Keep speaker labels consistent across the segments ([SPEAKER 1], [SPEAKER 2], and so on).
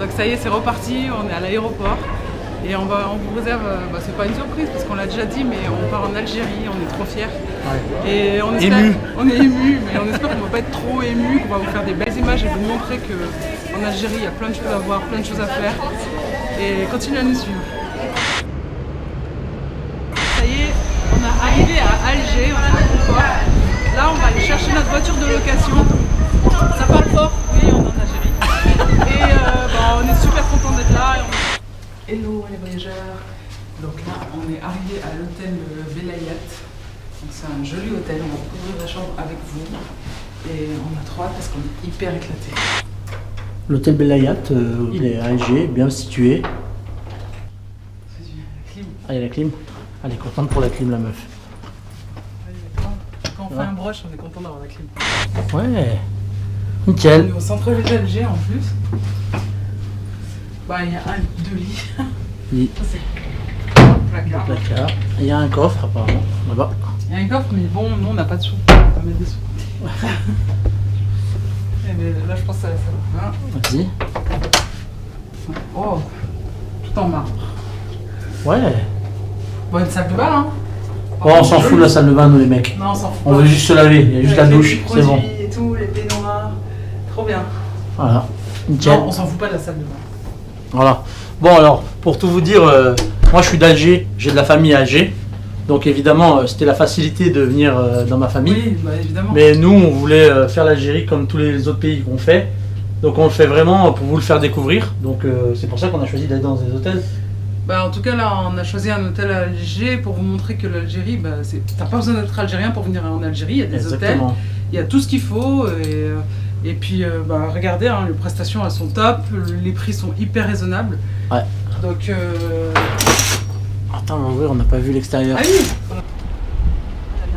[SPEAKER 1] Donc ça y est, c'est reparti, on est à l'aéroport. Et on vous réserve, c'est pas une surprise parce qu'on l'a déjà dit, mais on part en Algérie, on est trop fiers. Ouais. Et on est ému, mais on espère qu'on va pas être trop ému, qu'on va vous faire des belles images et vous montrer qu'en Algérie, il y a plein de choses à voir, plein de choses à faire. Et continuez à nous suivre. Ça y est, on est arrivé à Alger, on est à Concorde. Là, on va aller chercher notre voiture de location. Ça parle fort, oui, on est en Algérie. Et on est super content d'être là. Hello les voyageurs. Donc là, on est arrivé à l'hôtel Belayat. Donc c'est un joli hôtel, on va couvrir la chambre avec vous. Et on a trop hâte parce qu'on est hyper éclatés.
[SPEAKER 2] L'hôtel Belayat, il est à Alger, bien situé.
[SPEAKER 1] La clim.
[SPEAKER 2] Ah, il y a la clim. Elle est contente pour la clim, la meuf.
[SPEAKER 1] Quand on fait un brush, on est content d'avoir la clim.
[SPEAKER 2] Ouais, nickel.
[SPEAKER 1] On est au centre-ville d'Alger en plus. Il y a deux lits.
[SPEAKER 2] Oui.
[SPEAKER 1] Ça c'est placard.
[SPEAKER 2] Il y a un coffre apparemment, là-bas.
[SPEAKER 1] Il y a un coffre, mais bon, nous on n'a pas de sous. On va pas mettre des sous. Mais là je pense que ça va.
[SPEAKER 2] Vas-y.
[SPEAKER 1] Oh, tout en marbre.
[SPEAKER 2] Ouais.
[SPEAKER 1] Bon, une salle de bain, hein.
[SPEAKER 2] Oh, on s'en fout de la salle de bain, nous les mecs.
[SPEAKER 1] Non, on s'en fout.
[SPEAKER 2] On veut juste se laver, il y a juste la douche, c'est bon.
[SPEAKER 1] Et tout, les baignoires. Trop bien.
[SPEAKER 2] Voilà, nickel.
[SPEAKER 1] Non, on s'en fout pas de la salle de bain.
[SPEAKER 2] Voilà. Bon alors, pour tout vous dire, moi je suis d'Alger, j'ai de la famille à Alger. Donc évidemment, c'était la facilité de venir dans ma famille.
[SPEAKER 1] Oui, évidemment.
[SPEAKER 2] Mais nous, on voulait faire l'Algérie comme tous les autres pays qu'on fait. Donc on le fait vraiment pour vous le faire découvrir. Donc c'est pour ça qu'on a choisi d'aller dans des hôtels.
[SPEAKER 1] En tout cas, là, on a choisi un hôtel à Alger pour vous montrer que l'Algérie, t'as pas besoin d'être algérien pour venir en Algérie. Il y a des hôtels, il y a tout ce qu'il faut. Et puis, regardez, hein, les prestations, elles sont top, les prix sont hyper raisonnables.
[SPEAKER 2] Ouais.
[SPEAKER 1] Donc...
[SPEAKER 2] Attends, on va ouvrir, on n'a pas vu l'extérieur.
[SPEAKER 1] Ah oui.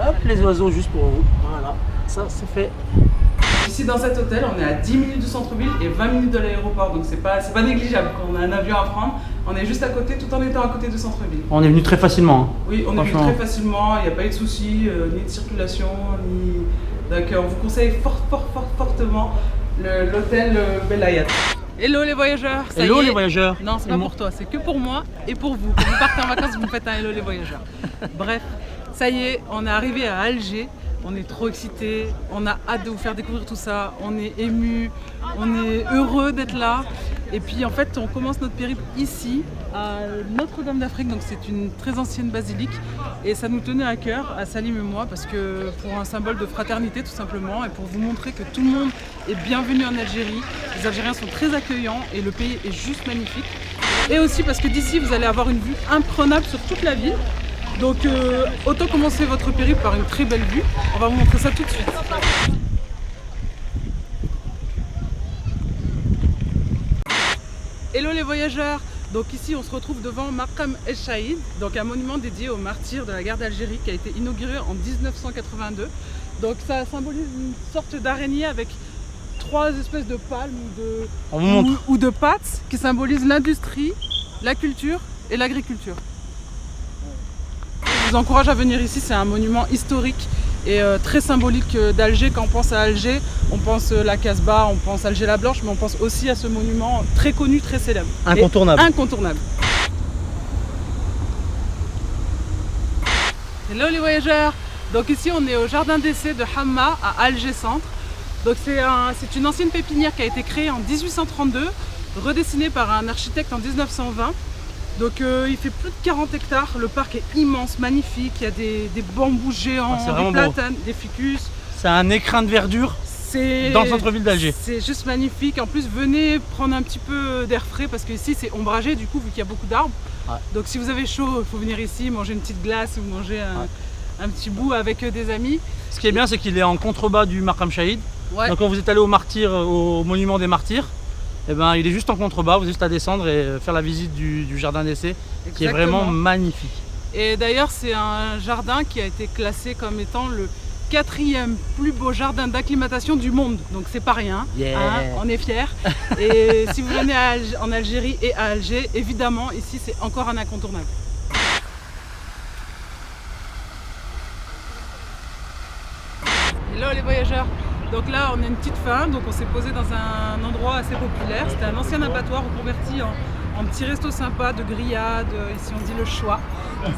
[SPEAKER 2] Hop, les oiseaux juste pour vous. Voilà, ça c'est fait.
[SPEAKER 1] Ici, dans cet hôtel, on est à 10 minutes du centre-ville et 20 minutes de l'aéroport. Donc c'est pas négligeable. Quand on a un avion à prendre, on est juste à côté, tout en étant à côté du centre-ville.
[SPEAKER 2] On est venu très facilement. Hein.
[SPEAKER 1] Oui, on est venu très facilement. Il n'y a pas eu de soucis, ni de circulation, ni... Donc on vous conseille fortement l'hôtel Belayat. Hello les voyageurs.
[SPEAKER 2] Hello les voyageurs.
[SPEAKER 1] Non, c'est pas pour toi, c'est que pour moi et pour vous. Quand vous partez en vacances, vous me faites un hello les voyageurs. Bref, ça y est, on est arrivé à Alger. On est trop excités, on a hâte de vous faire découvrir tout ça, on est émus, on est heureux d'être là. Et puis en fait, on commence notre périple ici, à Notre-Dame d'Afrique, donc c'est une très ancienne basilique. Et ça nous tenait à cœur, à Salim et moi, parce que pour un symbole de fraternité tout simplement, et pour vous montrer que tout le monde est bienvenu en Algérie. Les Algériens sont très accueillants et le pays est juste magnifique. Et aussi parce que d'ici, vous allez avoir une vue imprenable sur toute la ville. Donc autant commencer votre périple par une très belle vue. On va vous montrer ça tout de suite. Hello les voyageurs. Donc ici on se retrouve devant Maqam El Chaïd, donc un monument dédié aux martyrs de la guerre d'Algérie qui a été inauguré en 1982. Donc ça symbolise une sorte d'araignée avec trois espèces de palmes ou de pattes qui symbolisent l'industrie, la culture et l'agriculture. Je vous encourage à venir ici, c'est un monument historique et très symbolique d'Alger. Quand on pense à Alger, on pense la Casbah, on pense Alger la Blanche, mais on pense aussi à ce monument très connu, très célèbre.
[SPEAKER 2] Incontournable.
[SPEAKER 1] Incontournable. Hello les voyageurs. Donc ici on est au jardin d'essai de Hamma à Alger Centre. Donc c'est une ancienne pépinière qui a été créée en 1832, redessinée par un architecte en 1920. Donc il fait plus de 40 hectares, le parc est immense, magnifique, il y a des bambous géants, des platanes, des ficus.
[SPEAKER 2] C'est un écrin de verdure dans le centre-ville d'Alger.
[SPEAKER 1] C'est juste magnifique, en plus venez prendre un petit peu d'air frais parce que ici c'est ombragé du coup vu qu'il y a beaucoup d'arbres. Ouais. Donc si vous avez chaud, il faut venir ici, manger une petite glace ou manger un petit bout avec des amis.
[SPEAKER 2] Ce qui est bien c'est qu'il est en contrebas du Maqam Chaïd. Ouais. Donc quand vous êtes allé au monument des martyrs, eh ben, il est juste en contrebas, vous avez juste à descendre et faire la visite du jardin d'essai qui est vraiment magnifique.
[SPEAKER 1] Et d'ailleurs c'est un jardin qui a été classé comme étant le 4e plus beau jardin d'acclimatation du monde, donc c'est pas rien, on est fiers. Et si vous venez en Algérie et à Alger, évidemment ici c'est encore un incontournable. Hello les voyageurs. Donc là, on a une petite faim, donc on s'est posé dans un endroit assez populaire. C'était un ancien abattoir reconverti en petit resto sympa de grillades. Ici, on dit le choix.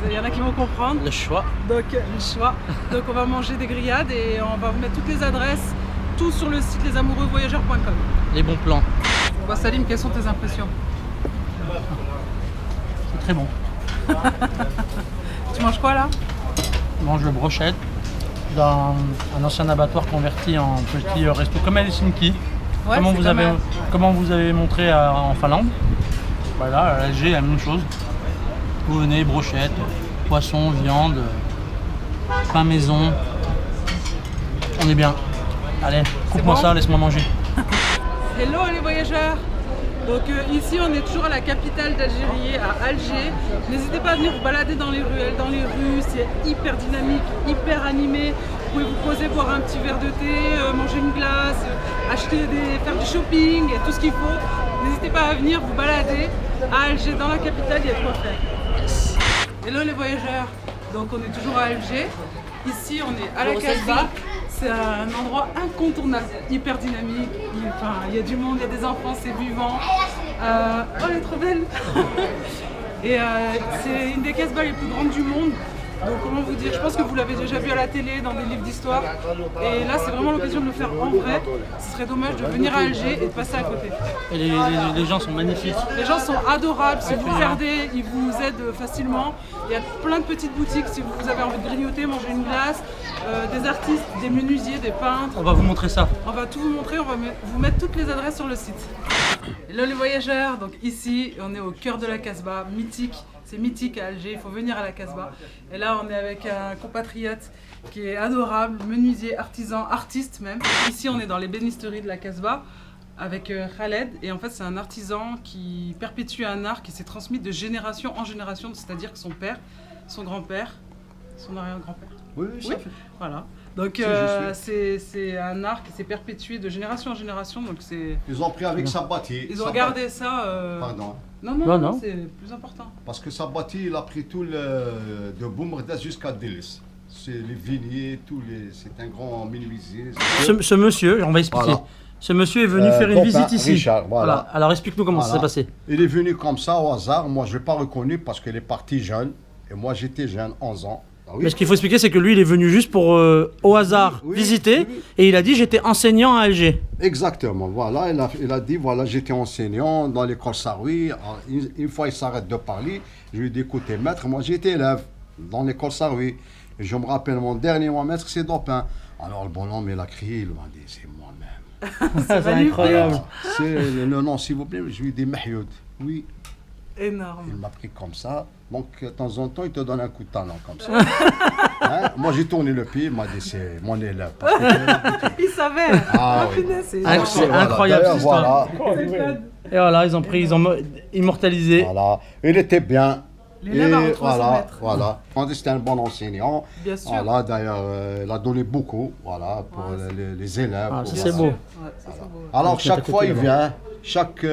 [SPEAKER 1] Il y en a qui vont comprendre.
[SPEAKER 2] Le choix.
[SPEAKER 1] Donc, le choix. Donc, on va manger des grillades et on va vous mettre toutes les adresses, tout sur le site lesamoureuxvoyageurs.com.
[SPEAKER 2] Les bons plans.
[SPEAKER 1] Bon, Salim, quelles sont tes impressions?
[SPEAKER 2] C'est très bon.
[SPEAKER 1] Tu manges quoi là?
[SPEAKER 2] Je mange le brochette dans un ancien abattoir converti en petit resto comme à Helsinki.
[SPEAKER 1] Ouais,
[SPEAKER 2] comment vous avez montré en Finlande. Voilà, à Alger, la même chose. Vous venez, brochette, poisson, viande, pain maison. On est bien. Allez, coupe-moi
[SPEAKER 1] bon
[SPEAKER 2] ça, laisse-moi manger.
[SPEAKER 1] Hello les voyageurs. Donc ici on est toujours à la capitale d'Algérie, à Alger. N'hésitez pas à venir vous balader dans les ruelles, dans les rues, c'est hyper dynamique, hyper animé. Vous pouvez vous poser, boire un petit verre de thé, manger une glace, faire du shopping, il y a tout ce qu'il faut. N'hésitez pas à venir vous balader à Alger, dans la capitale, il y a de quoi faire. Hello les voyageurs, donc on est toujours à Alger. Ici on est à la Casbah. C'est un endroit incontournable, hyper dynamique, il y a du monde, il y a des enfants, c'est vivant. Oh, elle est trop belle. Et c'est une des Casbahs les plus grandes du monde. Donc comment vous dire, je pense que vous l'avez déjà vu à la télé, dans des livres d'histoire. Et là c'est vraiment l'occasion de le faire en vrai. Ce serait dommage de venir à Alger et de passer à côté.
[SPEAKER 2] Et les gens sont magnifiques.
[SPEAKER 1] Les gens sont adorables, si vous regardez, ils vous aident facilement. Il y a plein de petites boutiques, si vous avez envie de grignoter, manger une glace, des artistes, des menuisiers, des peintres.
[SPEAKER 2] On va vous montrer ça.
[SPEAKER 1] On va tout vous montrer, on va vous mettre toutes les adresses sur le site. Hello les voyageurs, donc ici on est au cœur de la Casbah, mythique. C'est mythique à Alger, il faut venir à la Casbah. Et là, on est avec un compatriote qui est adorable, menuisier, artisan, artiste même. Ici, on est dans les bénisteries de la Casbah avec Khaled. Et en fait, c'est un artisan qui perpétue un art qui s'est transmis de génération en génération. C'est-à-dire que son père, son grand-père, son arrière-grand-père.
[SPEAKER 3] Oui, ça fait.
[SPEAKER 1] Voilà. Donc c'est un art qui s'est perpétué de génération en génération. Donc
[SPEAKER 3] ils ont pris avec Sabati.
[SPEAKER 1] Ils ont gardé ça.
[SPEAKER 3] Pardon.
[SPEAKER 1] Non, c'est plus important.
[SPEAKER 3] Parce que Sabati, il a pris tout de Boumrdas jusqu'à Delis. C'est les vignes, c'est un grand menuisier.
[SPEAKER 2] Ce monsieur, on va expliquer. Voilà. Ce monsieur est venu faire une visite ici.
[SPEAKER 3] Richard, voilà.
[SPEAKER 2] Alors explique-nous comment ça s'est passé.
[SPEAKER 3] Il est venu comme ça au hasard. Moi, je ne l'ai pas reconnu parce qu'il est parti jeune. Et moi, j'étais jeune, 11 ans.
[SPEAKER 2] Ah oui. Mais ce qu'il faut expliquer, c'est que lui, il est venu juste pour, au hasard, visiter. Oui. Et il a dit, j'étais enseignant à Alger.
[SPEAKER 3] Exactement, voilà. Il a dit, voilà, j'étais enseignant dans l'école Saroui. Une fois, il s'arrête de parler. Je lui ai dit, écoutez, maître, moi, j'étais élève dans l'école Saroui. Et je me rappelle, mon dernier maître, c'est Dopin. Alors, le bonhomme, il a crié, il m'a dit, c'est moi-même.
[SPEAKER 2] C'est incroyable.
[SPEAKER 3] C'est le nom, s'il vous plaît. Je lui ai dit, Mahyoud. Oui.
[SPEAKER 1] Énorme.
[SPEAKER 3] Il m'a pris comme ça. Donc, de temps en temps, il te donne un coup de talon comme ça. Hein? Moi, j'ai tourné le pied, il m'a dit, c'est mon élève.
[SPEAKER 1] Il savait.
[SPEAKER 3] Ah, oui.
[SPEAKER 2] C'est incroyable cette histoire.
[SPEAKER 3] Voilà.
[SPEAKER 2] Et voilà, ils ont immortalisé.
[SPEAKER 3] Voilà. Il était bien.
[SPEAKER 1] L'élève a retrouvé son maître.
[SPEAKER 3] Voilà. C'était un bon enseignant.
[SPEAKER 1] Bien sûr.
[SPEAKER 3] Voilà, d'ailleurs, il a donné beaucoup pour les élèves.
[SPEAKER 2] Ah, ça, c'est beau.
[SPEAKER 1] Ouais, ça, c'est beau.
[SPEAKER 3] Alors, chaque fois, il vient. Chaque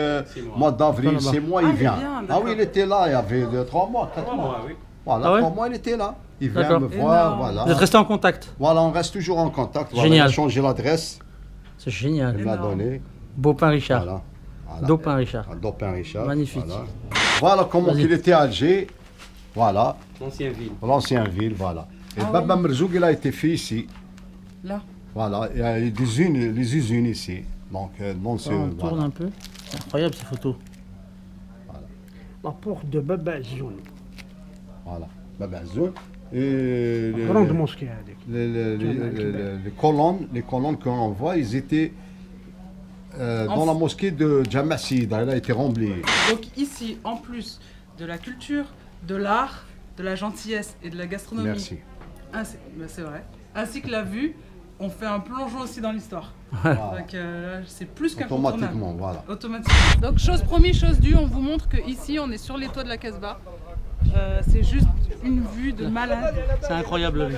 [SPEAKER 3] mois d'avril, 6 mois, il vient. Ah oui, il était là, il y avait 3 mois, 4 mois. Oui. Voilà, 3 mois, il était là. Il vient me voir, voilà.
[SPEAKER 2] Vous êtes resté en contact?
[SPEAKER 3] Voilà, on reste toujours en contact. Voilà,
[SPEAKER 2] génial.
[SPEAKER 3] Il a changé l'adresse.
[SPEAKER 2] C'est génial.
[SPEAKER 3] Il m'a donné.
[SPEAKER 2] Beaupin Richard.
[SPEAKER 3] Voilà.
[SPEAKER 2] Dopin Richard.
[SPEAKER 3] Dopin Richard.
[SPEAKER 2] Magnifique.
[SPEAKER 3] Voilà comment il était à Alger. Voilà.
[SPEAKER 4] L'ancienne ville.
[SPEAKER 3] L'ancienne ville, voilà. Et Baba Merzoug, il a été fait ici.
[SPEAKER 1] Là.
[SPEAKER 3] Voilà, il y a les usines ici. Donc,
[SPEAKER 2] on tourne un peu. C'est incroyable ces photos.
[SPEAKER 3] Voilà.
[SPEAKER 5] La porte de Baba Azoun.
[SPEAKER 3] Voilà, Baba Azoun. Et
[SPEAKER 5] grande mosquée avec.
[SPEAKER 3] Les colonnes qu'on voit, ils étaient dans la mosquée de Jama' Sida. Elle a été remplie.
[SPEAKER 1] Donc ici, en plus de la culture, de l'art, de la gentillesse et de la gastronomie.
[SPEAKER 3] Merci.
[SPEAKER 1] C'est vrai. Ainsi que la vue, on fait un plongeon aussi dans l'histoire.
[SPEAKER 3] Voilà.
[SPEAKER 1] Donc c'est plus qu'incontournable.
[SPEAKER 3] Automatiquement, voilà.
[SPEAKER 1] Automatiquement. Donc chose promise, chose due, on vous montre qu'ici on est sur les toits de la Casbah. C'est juste une vue de malade.
[SPEAKER 2] C'est incroyable la vue.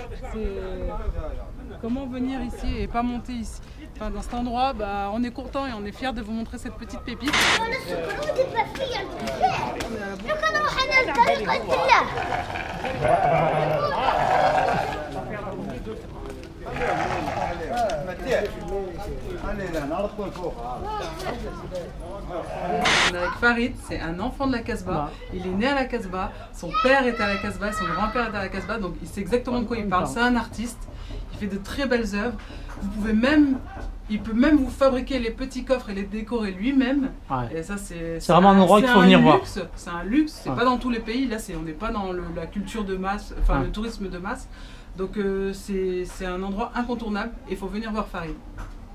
[SPEAKER 1] Comment venir ici et pas monter ici? Enfin, dans cet endroit, on est content et on est fiers de vous montrer cette petite pépite. On est avec Farid, c'est un enfant de la Casbah. Il est né à la Casbah, son père était à la Casbah, son grand-père était à la Casbah, donc il sait exactement de quoi il parle. C'est un artiste, il fait de très belles œuvres. Il peut même vous fabriquer les petits coffres et les décorer lui-même.
[SPEAKER 2] Ouais.
[SPEAKER 1] Et ça, c'est
[SPEAKER 2] vraiment un endroit qu'il faut venir voir.
[SPEAKER 1] C'est un luxe, c'est pas dans tous les pays. Là, on n'est pas dans la culture de masse, enfin le tourisme de masse. Donc c'est un endroit incontournable et il faut venir voir Farid.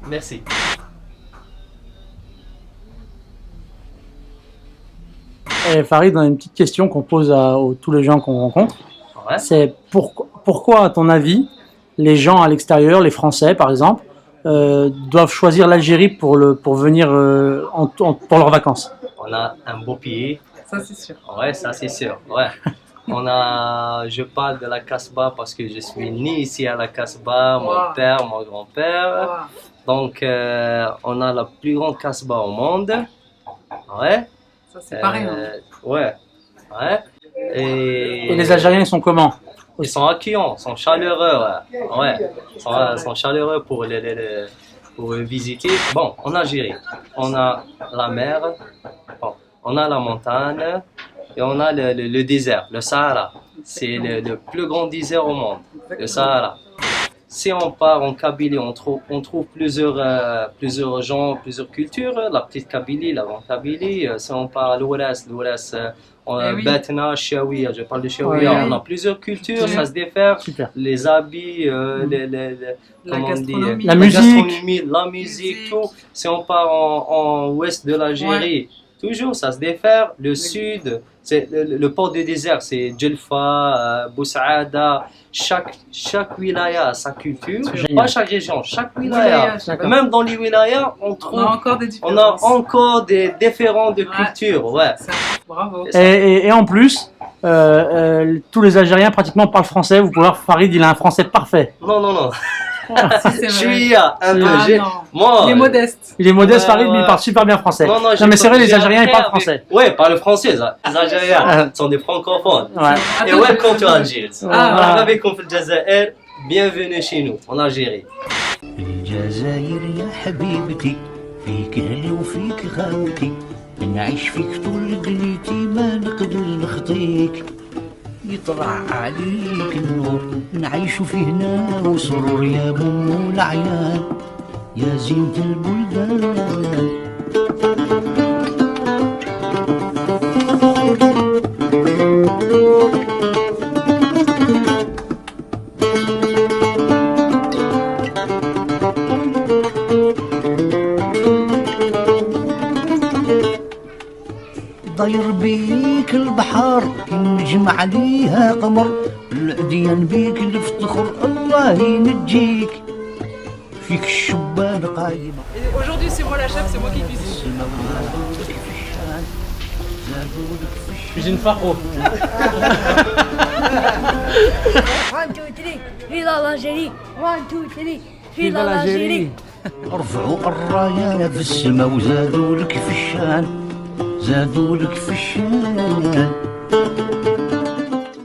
[SPEAKER 4] Merci.
[SPEAKER 2] Et Farid, on a une petite question qu'on pose à tous les gens qu'on rencontre.
[SPEAKER 4] Ouais.
[SPEAKER 2] C'est pourquoi, à ton avis, les gens à l'extérieur, les Français par exemple, doivent choisir l'Algérie pour venir pour leurs vacances?
[SPEAKER 4] On a un beau pays.
[SPEAKER 1] Ça, c'est sûr.
[SPEAKER 4] Ouais, ça c'est sûr. Ouais. Je parle de la Casbah parce que je suis né ici à la Casbah, mon père, mon grand-père. Donc, on a la plus grande Casbah au monde. Ouais.
[SPEAKER 1] Ça, c'est pas rien.
[SPEAKER 4] Ouais. Ouais.
[SPEAKER 2] Et les Algériens, ils sont comment?
[SPEAKER 4] Ils sont accueillants, ils sont chaleureux. Ouais. Ils sont chaleureux pour visiter. Bon, en Algérie, on a la mer, bon, on a la montagne. Et on a le désert, le Sahara. C'est le plus grand désert au monde, le Sahara. Si on part en Kabylie, on trouve plusieurs gens, plusieurs cultures. La petite Kabylie, la grande Kabylie. Si on part à l'Ouest, Batna, Chaouia, je parle de Chaouia. Ouais. On a plusieurs cultures, ça se diffère. Super. Les habits,
[SPEAKER 1] la gastronomie,
[SPEAKER 4] la musique, tout. Si on part en ouest de l'Algérie, toujours, ça se diffère. Le sud, c'est le port du désert, c'est Djelfa, Boussaada. Chaque wilaya a sa culture. Pas chaque région, chaque wilaya. Même dans les wilayas, on a encore des différents de culture. Ouais.
[SPEAKER 1] Bravo.
[SPEAKER 2] Et en plus, tous les Algériens pratiquement parlent français. Vous pouvez voir, Farid, il a un français parfait.
[SPEAKER 4] Non.
[SPEAKER 1] Si,
[SPEAKER 4] je suis un peu.
[SPEAKER 1] Moi, il est modeste.
[SPEAKER 2] Il est modeste, Farid, mais il parle super bien français. Non, mais c'est vrai, les Algériens, ils parlent français.
[SPEAKER 4] Ouais, ils parlent français. Les Algériens sont des francophones. Et welcome to Algiers. Avec في الجزائر. Bienvenue chez nous, en Algérie.
[SPEAKER 6] الجزائر يا حبيبتي فيك أهلي وفيك غاوتي نعيش فيك طول قليتي ما نقدر نخطيك يطلع عليك النور نعيش فيه هنا وسرور يا بوم العيان يا زينة البلدان طاير بيك البحر كنجم عليها قمر العديان بيك نفتخر الله ينجيك فيك الشبان قايمة.
[SPEAKER 1] Aujourd'hui c'est moi la chef, c'est moi qui cuisine.
[SPEAKER 2] Cuisine Faro.
[SPEAKER 7] 1 2 3 vive l'Algérie. 1 2 3 vive l'Algérie.
[SPEAKER 6] رفعوا الراية في السما وزادوا لك في الشان زادوا لك في الشان